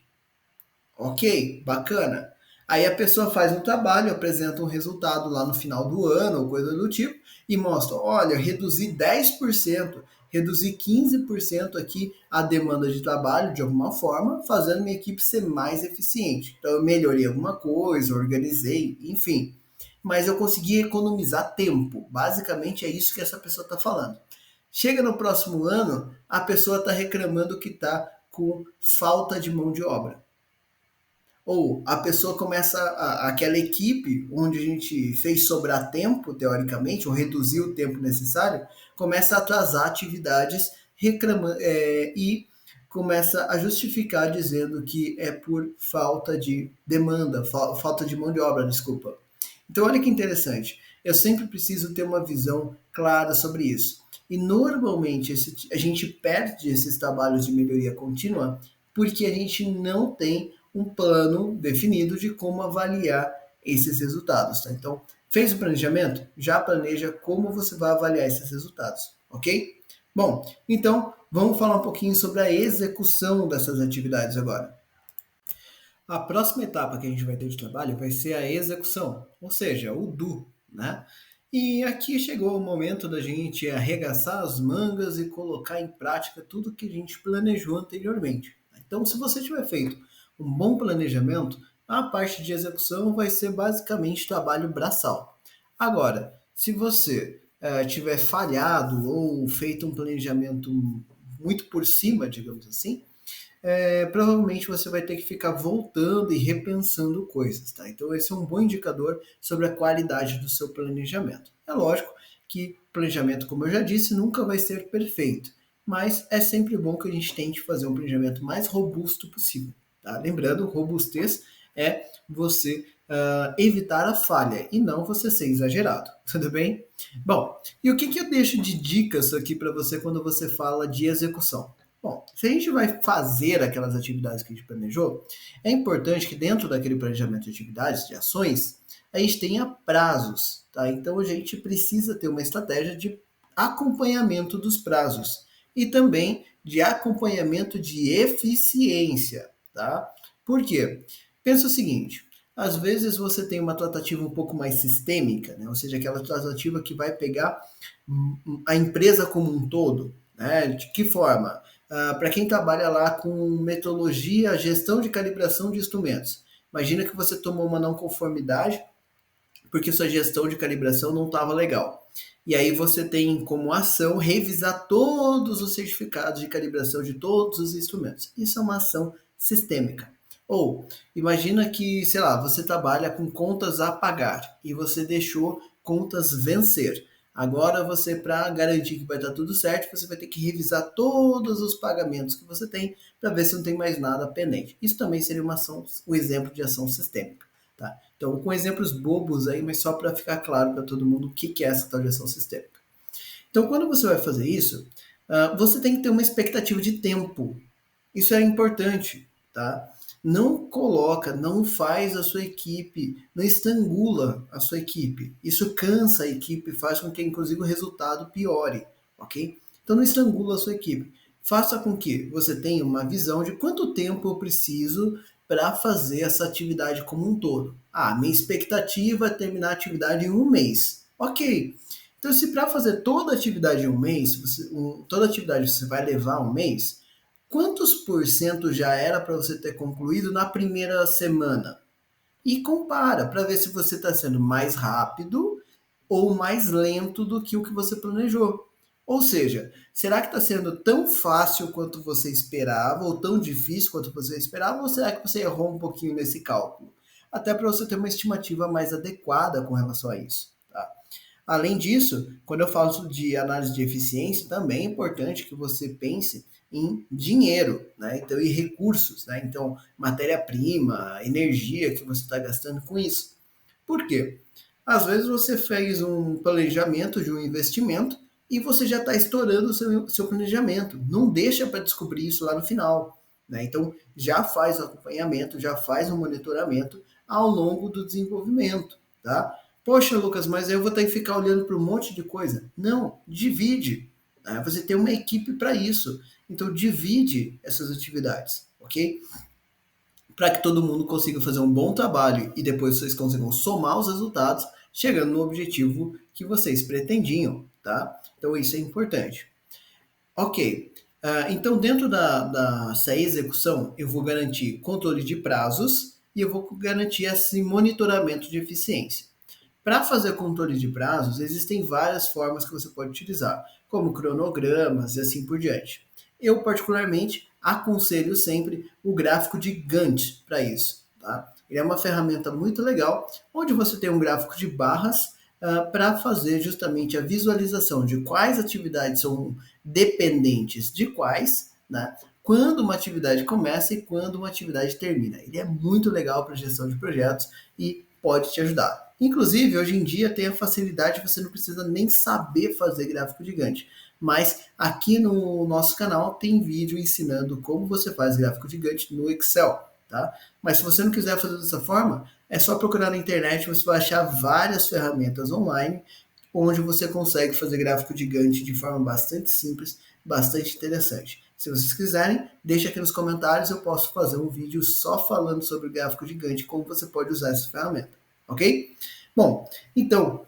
Ok, bacana. Aí a pessoa faz um trabalho, apresenta um resultado lá no final do ano, ou coisa do tipo, e mostra: olha, reduzi 10%, reduzi 15% aqui a demanda de trabalho de alguma forma, fazendo minha equipe ser mais eficiente. Então eu melhorei alguma coisa, organizei, enfim. Mas eu consegui economizar tempo. Basicamente é isso que essa pessoa está falando. Chega no próximo ano, a pessoa está reclamando que está com falta de mão de obra. Ou a pessoa começa, aquela equipe onde a gente fez sobrar tempo, teoricamente, ou reduzir o tempo necessário, começa a atrasar atividades e começa a justificar dizendo que é por falta de demanda, falta de mão de obra, desculpa. Então, olha que interessante. Eu sempre preciso ter uma visão clara sobre isso. E normalmente a gente perde esses trabalhos de melhoria contínua porque a gente não tem um plano definido de como avaliar esses resultados. Tá? Então, fez o planejamento? Já planeja como você vai avaliar esses resultados, ok? Bom, então vamos falar um pouquinho sobre a execução dessas atividades agora. A próxima etapa que a gente vai ter de trabalho vai ser a execução, ou seja, o do, né? E aqui chegou o momento da gente arregaçar as mangas e colocar em prática tudo que a gente planejou anteriormente. Então, se você tiver feito um bom planejamento, a parte de execução vai ser basicamente trabalho braçal. Agora, se você tiver falhado ou feito um planejamento muito por cima, digamos assim, provavelmente você vai ter que ficar voltando e repensando coisas, tá? Então esse é um bom indicador sobre a qualidade do seu planejamento. É lógico que planejamento, como eu já disse, nunca vai ser perfeito, mas é sempre bom que a gente tente fazer um planejamento mais robusto possível, tá? Lembrando, robustez é você evitar a falha e não você ser exagerado, tudo bem? Bom, e o que eu deixo de dicas aqui para você quando você fala de execução? Bom, se a gente vai fazer aquelas atividades que a gente planejou, é importante que dentro daquele planejamento de atividades, de ações, a gente tenha prazos, tá? Então a gente precisa ter uma estratégia de acompanhamento dos prazos e também de acompanhamento de eficiência, tá? Por quê? Pensa o seguinte, às vezes você tem uma tratativa um pouco mais sistêmica, né? Ou seja, aquela tratativa que vai pegar a empresa como um todo, né? De que forma? Para quem trabalha lá com metodologia, gestão de calibração de instrumentos. Imagina que você tomou uma não conformidade porque sua gestão de calibração não estava legal. E aí você tem como ação revisar todos os certificados de calibração de todos os instrumentos. Isso é uma ação sistêmica. Ou imagina que, sei lá, você trabalha com contas a pagar e você deixou contas vencer. Agora você, para garantir que vai estar tudo certo, você vai ter que revisar todos os pagamentos que você tem para ver se não tem mais nada pendente. Isso também seria uma ação, um exemplo de ação sistêmica. Tá? Então, com exemplos bobos aí, mas só para ficar claro para todo mundo o que é essa tal de ação sistêmica. Então, quando você vai fazer isso, você tem que ter uma expectativa de tempo. Isso é importante, tá? Não coloca, não faz a sua equipe, não estrangula a sua equipe. Isso cansa a equipe, faz com que, inclusive, o resultado piore, ok? Então, não estrangula a sua equipe. Faça com que você tenha uma visão de quanto tempo eu preciso para fazer essa atividade como um todo. Minha expectativa é terminar a atividade em um mês. Ok. Então, se para fazer toda a atividade em um mês, toda atividade você vai levar um mês, quantos por cento já era para você ter concluído na primeira semana? E compara para ver se você está sendo mais rápido ou mais lento do que o que você planejou. Ou seja, será que está sendo tão fácil quanto você esperava, ou tão difícil quanto você esperava, ou será que você errou um pouquinho nesse cálculo? Até para você ter uma estimativa mais adequada com relação a isso. Tá? Além disso, quando eu falo de análise de eficiência, também é importante que você pense em dinheiro, né? Então, e recursos, né? Então, matéria-prima, energia que você está gastando com isso. Por quê? Às vezes você fez um planejamento de um investimento e você já está estourando o seu planejamento. Não deixa para descobrir isso lá no final. Né? Então, já faz o acompanhamento, já faz o monitoramento ao longo do desenvolvimento. Tá? Poxa, Lucas, mas eu vou ter que ficar olhando para um monte de coisa. Não, divide. Né? Você tem uma equipe para isso. Então, divide essas atividades, ok? Para que todo mundo consiga fazer um bom trabalho e depois vocês consigam somar os resultados, chegando no objetivo que vocês pretendiam, tá? Então isso é importante. Ok, então dentro dessa execução eu vou garantir controle de prazos e eu vou garantir esse monitoramento de eficiência. Para fazer controle de prazos, existem várias formas que você pode utilizar, como cronogramas e assim por diante. Eu, particularmente, aconselho sempre o gráfico de Gantt para isso. Tá? Ele é uma ferramenta muito legal, onde você tem um gráfico de barras para fazer justamente a visualização de quais atividades são dependentes de quais, né? Quando uma atividade começa e quando uma atividade termina. Ele é muito legal para gestão de projetos e pode te ajudar. Inclusive, hoje em dia tem a facilidade, você não precisa nem saber fazer gráfico gigante. Mas aqui no nosso canal tem vídeo ensinando como você faz gráfico gigante no Excel, tá? Mas se você não quiser fazer dessa forma, é só procurar na internet, você vai achar várias ferramentas online onde você consegue fazer gráfico gigante de forma bastante simples, bastante interessante. Se vocês quiserem, deixa aqui nos comentários, eu posso fazer um vídeo só falando sobre gráfico gigante, como você pode usar essa ferramenta, ok? Bom, então,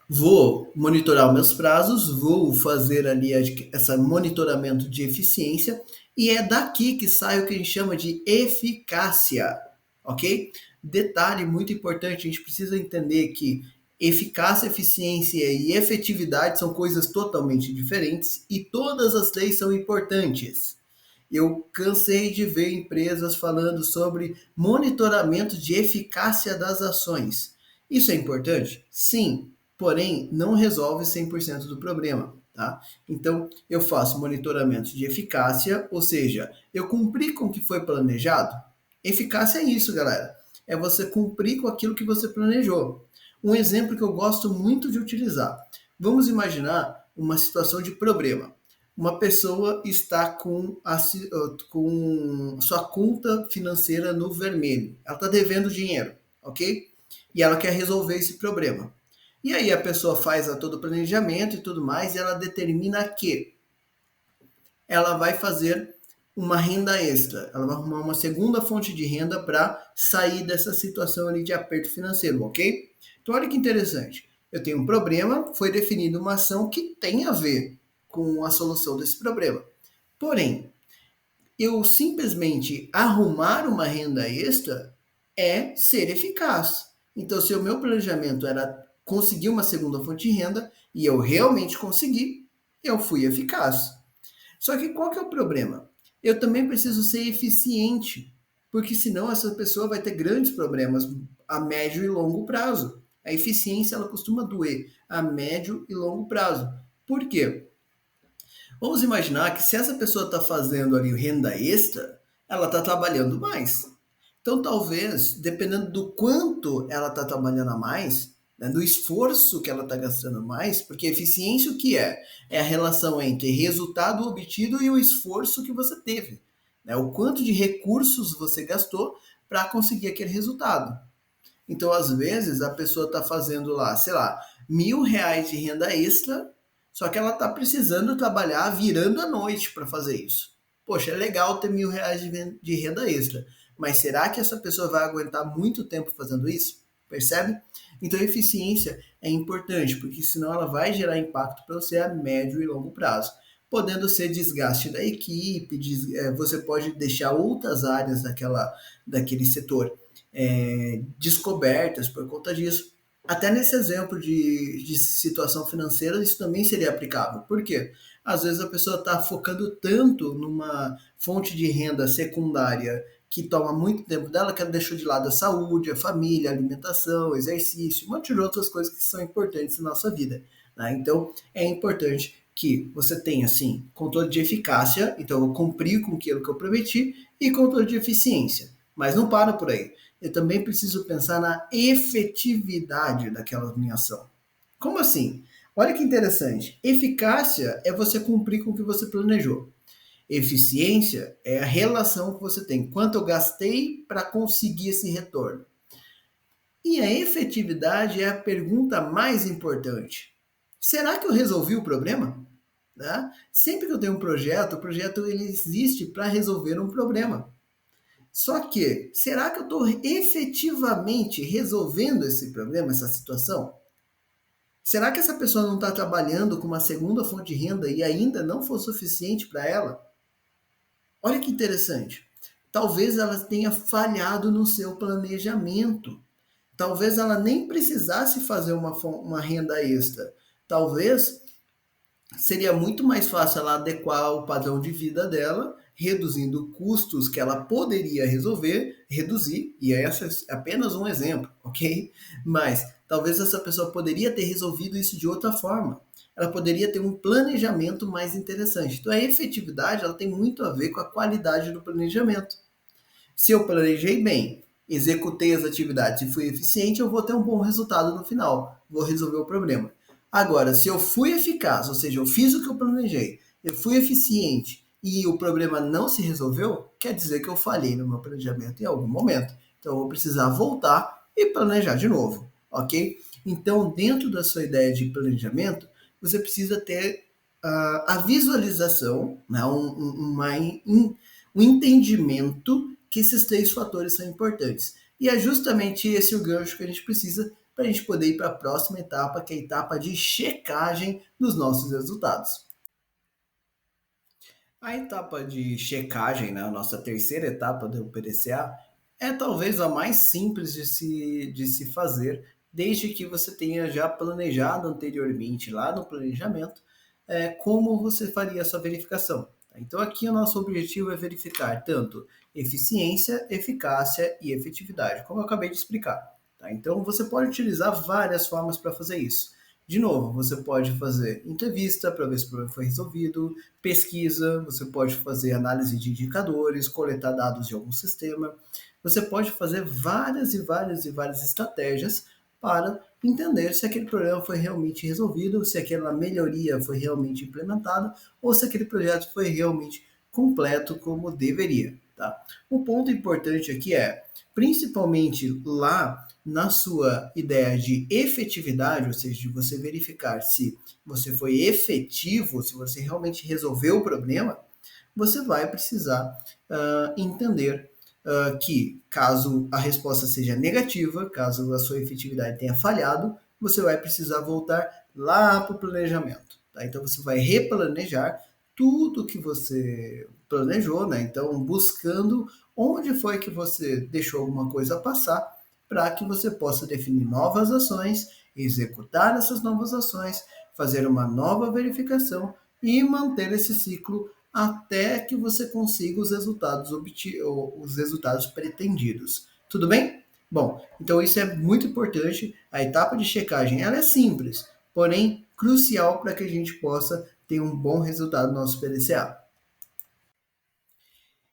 vou monitorar os meus prazos, vou fazer ali esse monitoramento de eficiência, e é daqui que sai o que a gente chama de eficácia, ok? Detalhe muito importante, a gente precisa entender que eficácia, eficiência e efetividade são coisas totalmente diferentes e todas as leis são importantes. Eu cansei de ver empresas falando sobre monitoramento de eficácia das ações. Isso é importante? Sim, porém não resolve 100% do problema, tá? Então, eu faço monitoramento de eficácia, ou seja, eu cumpri com o que foi planejado. Eficácia é isso, galera. É você cumprir com aquilo que você planejou. Um exemplo que eu gosto muito de utilizar. Vamos imaginar uma situação de problema. Uma pessoa está com sua conta financeira no vermelho. Ela está devendo dinheiro, ok? E ela quer resolver esse problema. E aí a pessoa faz todo o planejamento e tudo mais, e ela determina que ela vai fazer uma renda extra. Ela vai arrumar uma segunda fonte de renda para sair dessa situação ali de aperto financeiro, ok? Então olha que interessante. Eu tenho um problema, foi definida uma ação que tem a ver com a solução desse problema. Porém, eu simplesmente arrumar uma renda extra é ser eficaz. Então, se o meu planejamento era conseguir uma segunda fonte de renda e eu realmente consegui, eu fui eficaz. Só que qual que é o problema? Eu também preciso ser eficiente, porque senão essa pessoa vai ter grandes problemas a médio e longo prazo. A eficiência ela costuma doer a médio e longo prazo. Por quê? Vamos imaginar que se essa pessoa está fazendo ali renda extra, ela está trabalhando mais. Então, talvez, dependendo do quanto ela está trabalhando a mais, né, do esforço que ela está gastando mais, porque eficiência o que é? É a relação entre resultado obtido e o esforço que você teve. Né? O quanto de recursos você gastou para conseguir aquele resultado. Então, às vezes, a pessoa está fazendo lá, sei lá, R$ 1.000 de renda extra, só que ela está precisando trabalhar virando a noite para fazer isso. Poxa, é legal ter R$ 1.000 de renda extra, mas será que essa pessoa vai aguentar muito tempo fazendo isso? Percebe? Então, a eficiência é importante, porque senão ela vai gerar impacto para você a médio e longo prazo. Podendo ser desgaste da equipe, você pode deixar outras áreas daquele setor descobertas por conta disso. Até nesse exemplo de situação financeira, isso também seria aplicável. Por quê? Às vezes a pessoa está focando tanto numa fonte de renda secundária que toma muito tempo dela, que ela deixou de lado a saúde, a família, a alimentação, exercício, um monte de outras coisas que são importantes na nossa vida. Né? Então, é importante que você tenha, assim, controle de eficácia, então eu cumpri com aquilo que eu prometi, e controle de eficiência. Mas não para por aí. Eu também preciso pensar na efetividade daquela minha ação. Como assim? Olha que interessante. Eficácia é você cumprir com o que você planejou. Eficiência é a relação que você tem. Quanto eu gastei para conseguir esse retorno. E a efetividade é a pergunta mais importante. Será que eu resolvi o problema? Né? Sempre que eu tenho um projeto, o projeto ele existe para resolver um problema. Só que, será que eu estou efetivamente resolvendo esse problema, essa situação? Será que essa pessoa não está trabalhando com uma segunda fonte de renda e ainda não foi suficiente para ela? Olha que interessante. Talvez ela tenha falhado no seu planejamento. talvez ela nem precisasse fazer uma renda extra. Talvez seria muito mais fácil ela adequar o padrão de vida dela, reduzindo custos que ela poderia reduzir, e esse é apenas um exemplo, ok? Mas talvez essa pessoa poderia ter resolvido isso de outra forma. Ela poderia ter um planejamento mais interessante. Então a efetividade ela tem muito a ver com a qualidade do planejamento. Se eu planejei bem, executei as atividades e fui eficiente, eu vou ter um bom resultado no final. Vou resolver o problema. Agora, se eu fui eficaz, ou seja, eu fiz o que eu planejei, eu fui eficiente e o problema não se resolveu, quer dizer que eu falhei no meu planejamento em algum momento. Então, eu vou precisar voltar e planejar de novo, ok? Então, dentro da sua ideia de planejamento, você precisa ter a visualização, né, um entendimento que esses três fatores são importantes. E é justamente esse o gancho que a gente precisa para a gente poder ir para a próxima etapa, que é a etapa de checagem dos nossos resultados. A etapa de checagem, né, a nossa terceira etapa do PDCA, é talvez a mais simples de se fazer, desde que você tenha já planejado anteriormente, lá no planejamento, como você faria essa verificação. Então, aqui o nosso objetivo é verificar tanto eficiência, eficácia e efetividade, como eu acabei de explicar. Tá? Então, você pode utilizar várias formas para fazer isso. De novo, você pode fazer entrevista para ver se o problema foi resolvido, pesquisa, você pode fazer análise de indicadores, coletar dados de algum sistema. Você pode fazer várias e várias e várias estratégias para entender se aquele problema foi realmente resolvido, se aquela melhoria foi realmente implementada ou se aquele projeto foi realmente completo como deveria. Tá? Um ponto importante aqui é, principalmente lá na sua ideia de efetividade, ou seja, de você verificar se você foi efetivo, se você realmente resolveu o problema, você vai precisar entender que, caso a resposta seja negativa, caso a sua efetividade tenha falhado, você vai precisar voltar lá para o planejamento. Tá? Então, você vai replanejar tudo que você planejou, né? Então, buscando onde foi que você deixou alguma coisa passar para que você possa definir novas ações, executar essas novas ações, fazer uma nova verificação e manter esse ciclo até que você consiga os resultados pretendidos. Tudo bem? Bom, então isso é muito importante. A etapa de checagem ela é simples, porém crucial para que a gente possa ter um bom resultado no nosso PDCA.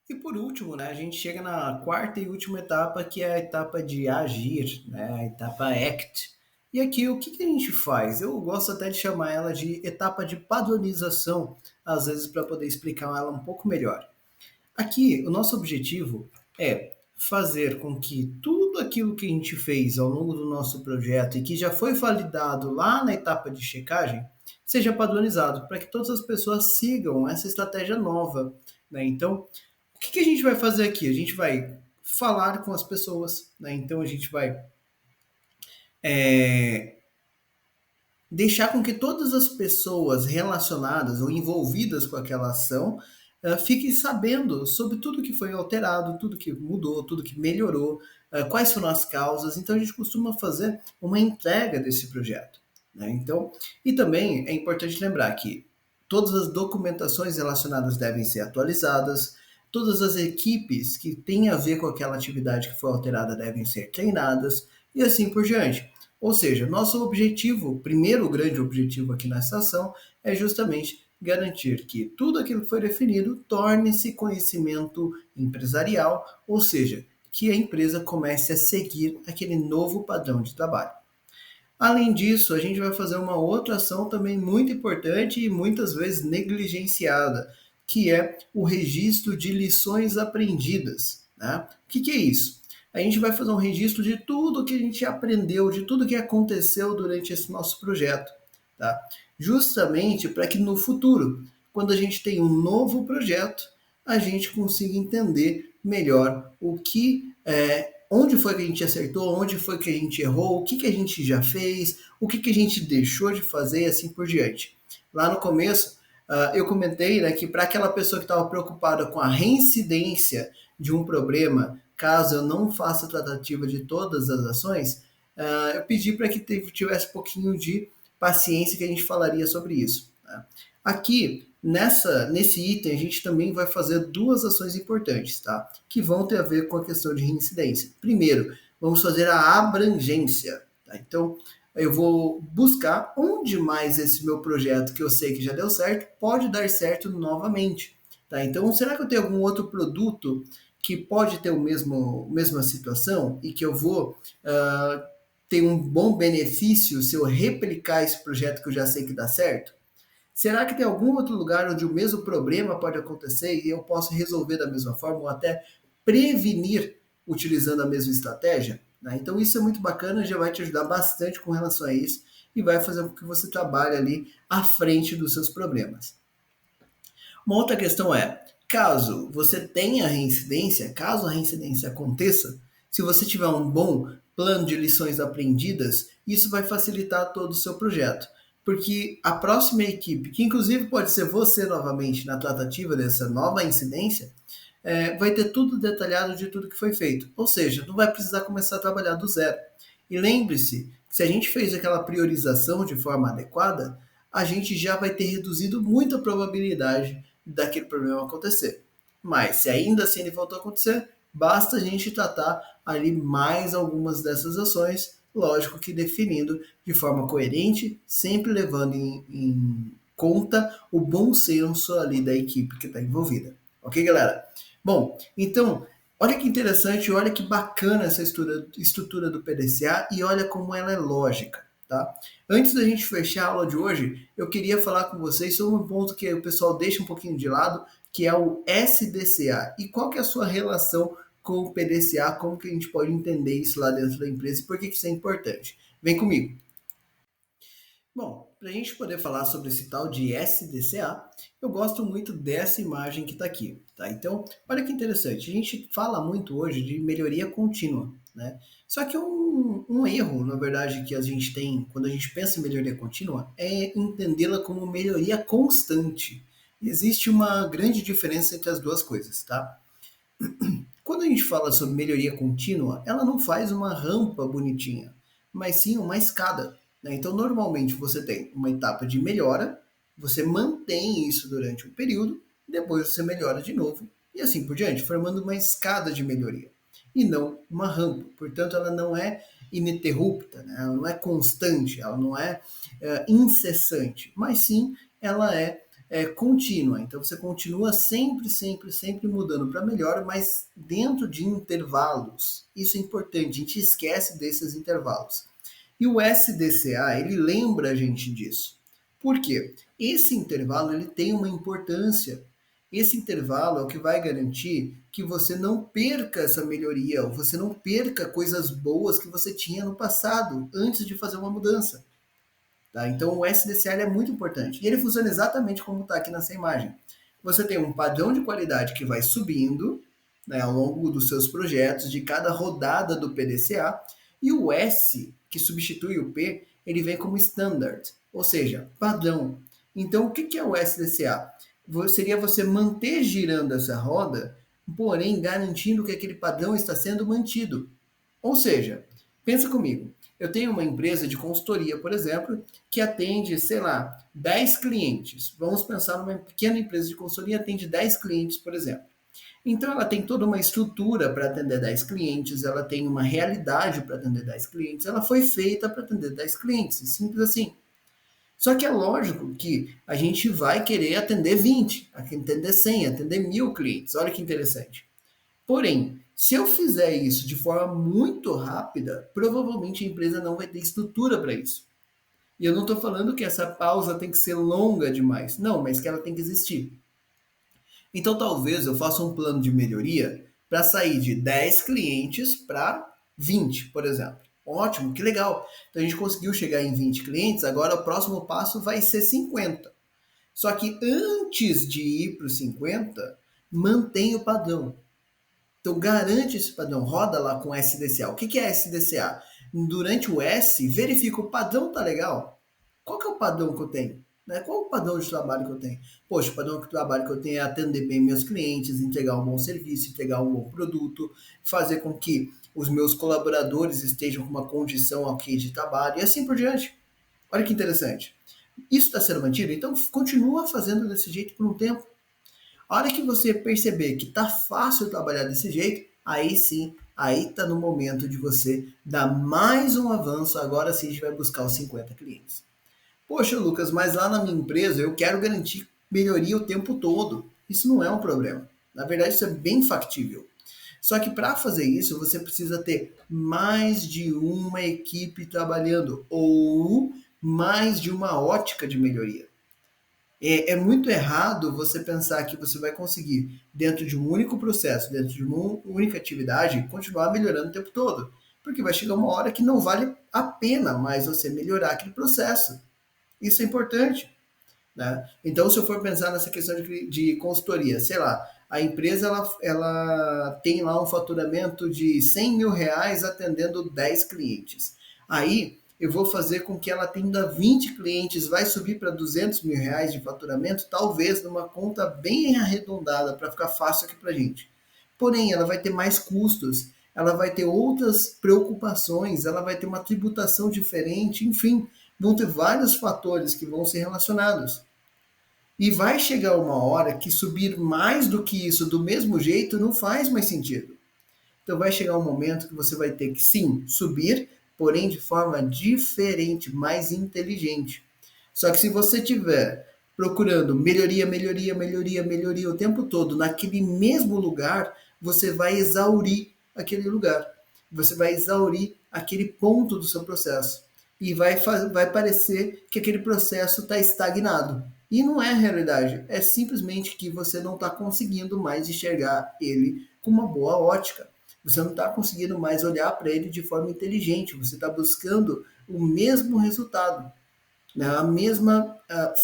E por último, né, a gente chega na quarta e última etapa, que é a etapa de agir, né, a etapa ACT. E aqui o que a gente faz? Eu gosto até de chamar ela de etapa de padronização, às vezes para poder explicar ela um pouco melhor. Aqui, o nosso objetivo é fazer com que tudo aquilo que a gente fez ao longo do nosso projeto e que já foi validado lá na etapa de checagem seja padronizado, para que todas as pessoas sigam essa estratégia nova. Né? Então, o que a gente vai fazer aqui? A gente vai falar com as pessoas, né? Então a gente vai é, deixar com que todas as pessoas relacionadas ou envolvidas com aquela ação fiquem sabendo sobre tudo que foi alterado, tudo que mudou, tudo que melhorou, quais foram as causas. Então a gente costuma fazer uma entrega desse projeto. Né? Então, e também é importante lembrar que todas as documentações relacionadas devem ser atualizadas, todas as equipes que têm a ver com aquela atividade que foi alterada devem ser treinadas e assim por diante. Ou seja, nosso objetivo, o primeiro grande objetivo aqui nessa ação, é justamente garantir que tudo aquilo que foi definido torne-se conhecimento empresarial, ou seja, que a empresa comece a seguir aquele novo padrão de trabalho. Além disso, a gente vai fazer uma outra ação também muito importante e muitas vezes negligenciada, que é o registro de lições aprendidas. Né? O que é isso? A gente vai fazer um registro de tudo que a gente aprendeu, de tudo que aconteceu durante esse nosso projeto. Tá? Justamente para que no futuro, quando a gente tem um novo projeto, a gente consiga entender melhor onde foi que a gente acertou, onde foi que a gente errou, o que a gente já fez, o que a gente deixou de fazer e assim por diante. Lá no começo, eu comentei, né, que para aquela pessoa que estava preocupada com a reincidência de um problema, caso eu não faça a tratativa de todas as ações, eu pedi para que tivesse um pouquinho de paciência que a gente falaria sobre isso. Tá? Aqui, nesse item, a gente também vai fazer duas ações importantes, tá? Que vão ter a ver com a questão de reincidência. Primeiro, vamos fazer a abrangência. Tá? Então, eu vou buscar onde mais esse meu projeto, que eu sei que já deu certo, pode dar certo novamente. Tá? Então, será que eu tenho algum outro produto que pode ter mesma situação e que eu vou ter um bom benefício se eu replicar esse projeto que eu já sei que dá certo? Será que tem algum outro lugar onde o mesmo problema pode acontecer e eu posso resolver da mesma forma ou até prevenir utilizando a mesma estratégia? Né? Então isso é muito bacana, já vai te ajudar bastante com relação a isso e vai fazer com que você trabalhe ali à frente dos seus problemas. Uma outra questão é, caso você tenha reincidência, caso a reincidência aconteça, se você tiver um bom plano de lições aprendidas, isso vai facilitar todo o seu projeto. Porque a próxima equipe, que inclusive pode ser você novamente na tratativa dessa nova incidência, vai ter tudo detalhado de tudo que foi feito. Ou seja, não vai precisar começar a trabalhar do zero. E lembre-se, se a gente fez aquela priorização de forma adequada, a gente já vai ter reduzido muito a probabilidade daquele problema acontecer. Mas se ainda assim ele voltou a acontecer, basta a gente tratar ali mais algumas dessas ações, lógico que definindo de forma coerente, sempre levando em conta o bom senso ali da equipe que está envolvida. Ok, galera? Bom, então, olha que interessante, olha que bacana essa estrutura do PDCA e olha como ela é lógica. Tá? Antes da gente fechar a aula de hoje, eu queria falar com vocês sobre um ponto que o pessoal deixa um pouquinho de lado, que é o SDCA. E qual que é a sua relação com o PDCA? Como que a gente pode entender isso lá dentro da empresa e por que isso é importante? Vem comigo. Bom, para a gente poder falar sobre esse tal de SDCA, eu gosto muito dessa imagem que está aqui. Tá? Então, olha que interessante. A gente fala muito hoje de melhoria contínua. Né? Só que um erro, na verdade, que a gente tem quando a gente pensa em melhoria contínua é entendê-la como melhoria constante. Existe uma grande diferença entre as duas coisas. Tá? Quando a gente fala sobre melhoria contínua, ela não faz uma rampa bonitinha, mas sim uma escada. Né? Então, normalmente você tem uma etapa de melhora, você mantém isso durante um período, depois você melhora de novo, e assim por diante, formando uma escada de melhoria, e não uma rampa. Portanto, ela não é ininterrupta, né? Ela não é constante, ela não é incessante, mas sim ela é contínua. Então você continua sempre mudando para melhor, mas dentro de intervalos. Isso é importante, a gente esquece desses intervalos. E o SDCA, ele lembra a gente disso. Por quê? Esse intervalo ele tem uma importância. Esse intervalo é o que vai garantir que você não perca essa melhoria, ou você não perca coisas boas que você tinha no passado, antes de fazer uma mudança. Tá? Então o SDCA é muito importante. E ele funciona exatamente como está aqui nessa imagem. Você tem um padrão de qualidade que vai subindo, né, ao longo dos seus projetos, de cada rodada do PDCA, e o S, que substitui o P, ele vem como standard, ou seja, padrão. Então o que é o SDCA? Seria você manter girando essa roda, porém garantindo que aquele padrão está sendo mantido. Ou seja, pensa comigo, eu tenho uma empresa de consultoria, por exemplo, que atende, sei lá, 10 clientes. Vamos pensar numa pequena empresa de consultoria que atende 10 clientes, por exemplo. Então ela tem toda uma estrutura para atender 10 clientes, ela tem uma realidade para atender 10 clientes, ela foi feita para atender 10 clientes, simples assim. Só que é lógico que a gente vai querer atender 20, atender 100, atender 1000 clientes. Olha que interessante. Porém, se eu fizer isso de forma muito rápida, provavelmente a empresa não vai ter estrutura para isso. E eu não estou falando que essa pausa tem que ser longa demais, não, mas que ela tem que existir. Então talvez eu faça um plano de melhoria para sair de 10 clientes para 20, por exemplo. Ótimo, que legal. Então a gente conseguiu chegar em 20 clientes, agora o próximo passo vai ser 50. Só que antes de ir para os 50, mantém o padrão. Então garante esse padrão, roda lá com SDCA. O que é SDCA? Durante o S, verifica o padrão tá legal. Qual que é o padrão que eu tenho? Né? Qual é o padrão de trabalho que eu tenho? Poxa, o padrão de trabalho que eu tenho é atender bem meus clientes, entregar um bom serviço, entregar um bom produto, fazer com que os meus colaboradores estejam com uma condição ok de trabalho e assim por diante. Olha que interessante. Isso está sendo mantido, então continua fazendo desse jeito por um tempo. A hora que você perceber que tá fácil trabalhar desse jeito, aí sim, aí tá no momento de você dar mais um avanço. Agora sim a gente vai buscar os 50 clientes. Poxa, Lucas, mas lá na minha empresa eu quero garantir melhoria o tempo todo. Isso não é um problema. Na verdade, isso é bem factível. Só que para fazer isso, você precisa ter mais de uma equipe trabalhando ou mais de uma ótica de melhoria. É muito errado você pensar que você vai conseguir, dentro de um único processo, dentro de uma única atividade, continuar melhorando o tempo todo. Porque vai chegar uma hora que não vale a pena mais você melhorar aquele processo. Isso é importante. Né? Então, se eu for pensar nessa questão de consultoria, sei lá, a empresa ela tem lá um faturamento de 100 mil reais atendendo 10 clientes. Aí eu vou fazer com que ela atenda 20 clientes, vai subir para 200 mil reais de faturamento, talvez numa conta bem arredondada para ficar fácil aqui para gente. Porém, ela vai ter mais custos, ela vai ter outras preocupações, ela vai ter uma tributação diferente, enfim, vão ter vários fatores que vão ser relacionados. E vai chegar uma hora que subir mais do que isso do mesmo jeito não faz mais sentido. Então vai chegar um momento que você vai ter que sim subir, porém de forma diferente, mais inteligente. Só que se você tiver procurando melhoria, melhoria, melhoria, melhoria o tempo todo naquele mesmo lugar, você vai exaurir aquele lugar. Você vai exaurir aquele ponto do seu processo. E vai parecer que aquele processo está estagnado. E não é a realidade. É simplesmente que você não está conseguindo mais enxergar ele com uma boa ótica. Você não está conseguindo mais olhar para ele de forma inteligente. Você está buscando o mesmo resultado, né? A mesma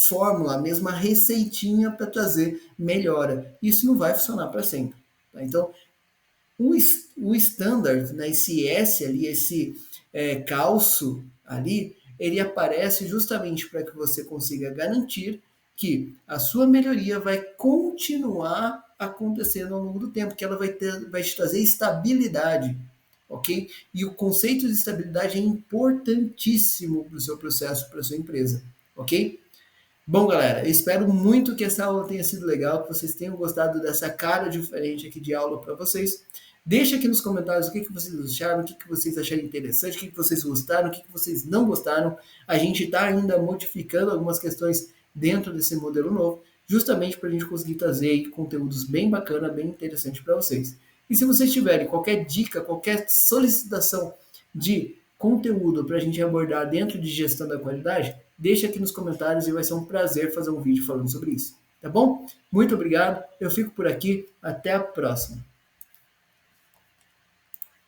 fórmula, a mesma receitinha para trazer melhora. Isso não vai funcionar para sempre. Tá? Então, o standard, né, esse S ali, esse calço ali, ele aparece justamente para que você consiga garantir que a sua melhoria vai continuar acontecendo ao longo do tempo, que ela vai te trazer estabilidade, ok? E o conceito de estabilidade é importantíssimo para o seu processo, para a sua empresa, ok? Bom, galera, eu espero muito que essa aula tenha sido legal, que vocês tenham gostado dessa cara diferente aqui de aula para vocês. Deixa aqui nos comentários o que vocês acharam, o que vocês acharam interessante, o que vocês gostaram, o que vocês não gostaram. A gente está ainda modificando algumas questões dentro desse modelo novo, justamente para a gente conseguir trazer aí conteúdos bem bacana, bem interessante para vocês. E se vocês tiverem qualquer dica, qualquer solicitação de conteúdo para a gente abordar dentro de gestão da qualidade, deixa aqui nos comentários e vai ser um prazer fazer um vídeo falando sobre isso. Tá bom? Muito obrigado, eu fico por aqui, até a próxima.